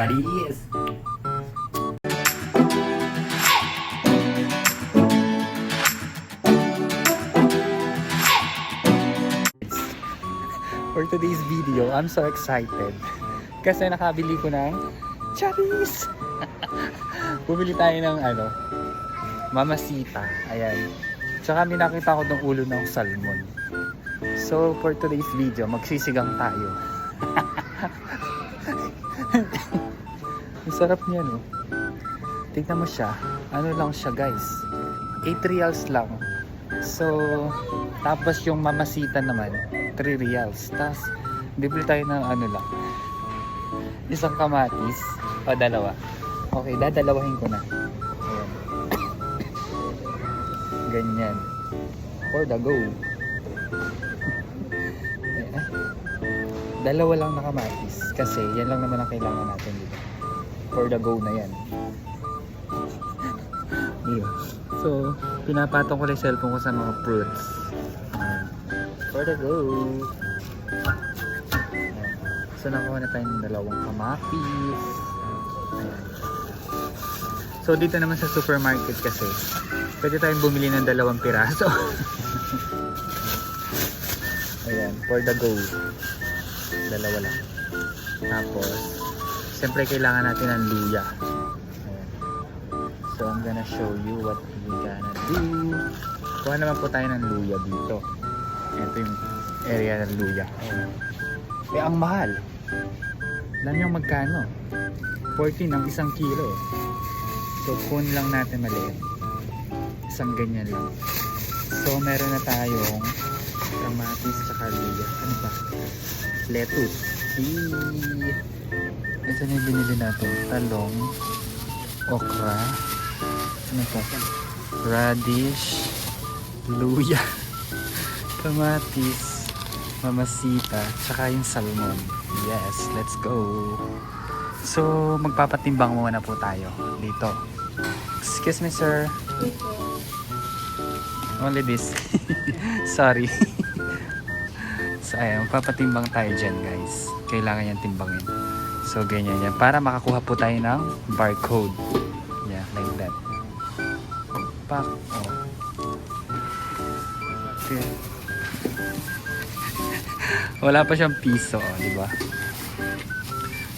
Charis! For today's video, I'm so excited kasi nakabili ko ng Charis! Bumili tayo ng mamasita. Ayan. Tsaka may nakita ko ng ulo ng salmon. So, for today's video, magsisigang tayo. Ang sarap niya, no? Tignan mo siya. Ano lang siya, guys? 8 reals lang. So, tapos yung mamasita naman, 3 reals. Tapos, bibili tayo ng ano lang. Isang kamatis. O, dalawa. Okay, dadalawahin ko na. Ayan. Ganyan. For the go. Ayan. Dalawa lang na kamatis. Kasi, yan lang naman ang kailangan natin dito. For the go na yan. Diba? So, pinapatong ko lang yung cellphone ko sa mga fruits. Ayan. For the go. Ayan. So, nakuha na tayo ng dalawang kamatis. Ayan. So, dito naman sa supermarket kasi, pwede tayong bumili ng 2 piraso. Ayan. For the go. Dalawa lang. Tapos, siyempre kailangan natin ng luya. Ayan. So, I'm gonna show you what we gonna do. Kuha naman po tayo ng luya dito. Ito yung area ng luya. Ayan. Eh, ang mahal. Alam nyo magkano? 14 ang 1 kilo. So, kun lang natin maliit. Isang ganyan lang. So, meron na tayong kamatis tsaka luya. Ano ba? Lettuce. Ito na yung binili natin. Talong, okra, ano pa? Radish, luya, kamatis, mamasita, tsaka yung salmon. Yes, let's go. So, magpapatimbang muna po tayo dito. Excuse me, sir. Only this. Sorry. So, ayan, magpapatimbang tayo dyan, guys. Kailangan yan timbangin. So, ganyan yan. Para makakuha po tayo ng barcode. Yeah, like that. Pak. Oh. Okay. Wala pa siyang piso, oh, di ba?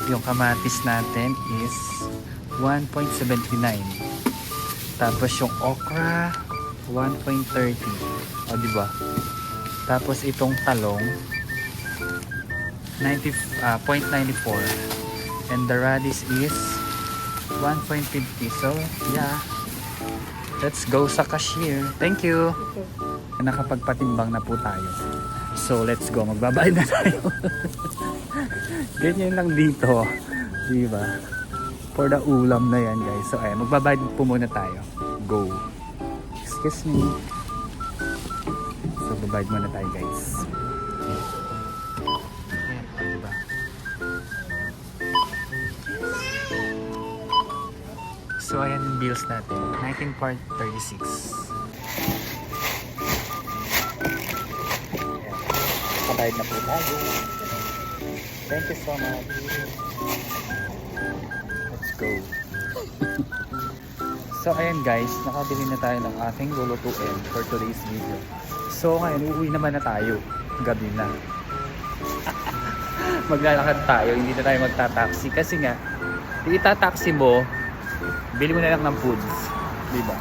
Yung kamatis natin is 1.79. Tapos yung okra 1.30. O, di ba? Tapos itong talong 0.94 and the radish is 1.50. So, yeah. Let's go sa cashier. Thank you. Nakapagpatimbang na po tayo. So, let's go. Magbabayad na tayo. Ganyan lang dito. Diba? For the ulam na yan, guys. So, ayan. Magbabayad po muna tayo. Go. Excuse me. So, babayad muna tayo, guys. Ayan. Diba? So, ayan yung bills natin. 19.36. Kabayad na po tayo. Thank you so much. Let's go. So, ayan guys. Nakabili na tayo ng ating lulutuin for today's video. So, ngayon, uuwi naman na tayo. Gabi na. Maglalakad tayo. Hindi na tayo magta-taxi. Kasi nga, itataxi mo, bili mo na lang ng foods. Diba?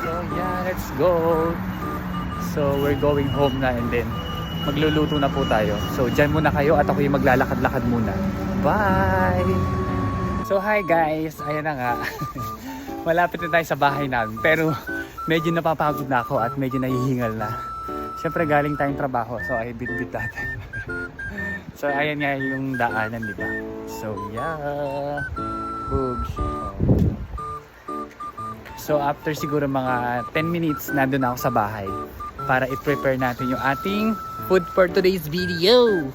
So, yeah. Let's go. So, we're going home na and then magluluto na po tayo. So, dyan muna kayo at ako yung maglalakad-lakad muna. Bye! So, hi guys! Ayan na nga. Malapit na tayo sa bahay namin. Pero, medyo napapagod na ako at medyo nahihingal na. Siyempre, galing tayong trabaho. So, ay bit-bit natin. So, ayan nga yung daanan, di ba? So, yeah! Boobs! So, after siguro mga 10 minutes, nandun ako sa bahay para i-prepare natin yung ating food for today's video.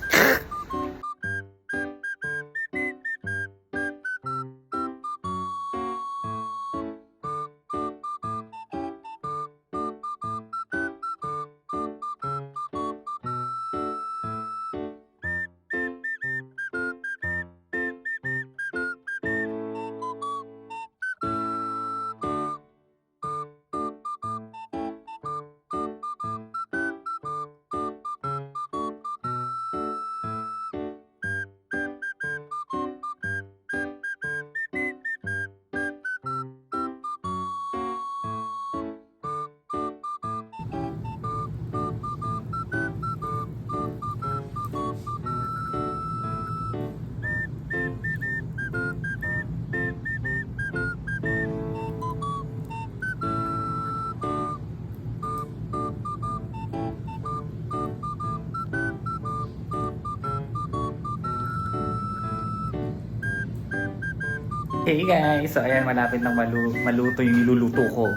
Hey guys! So ayan, malapit nang maluto yung niluluto ko.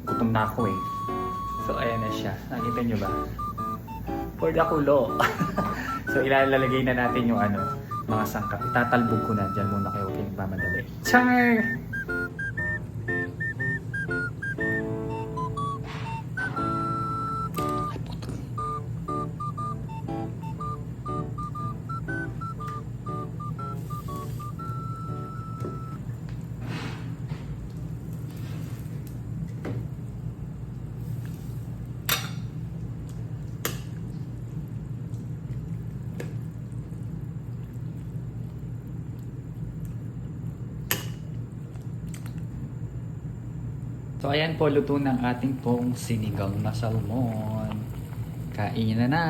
Gutom na ako eh. So ayan na siya. Nakita nyo ba? For the kulo. So ilalagay na natin yung mga sangkap. Itatalbog ko na. Diyan muna kayo. Okay, mamadali. Char! So ayan po, luto ng ating pong sinigang na salmon. Kain na na!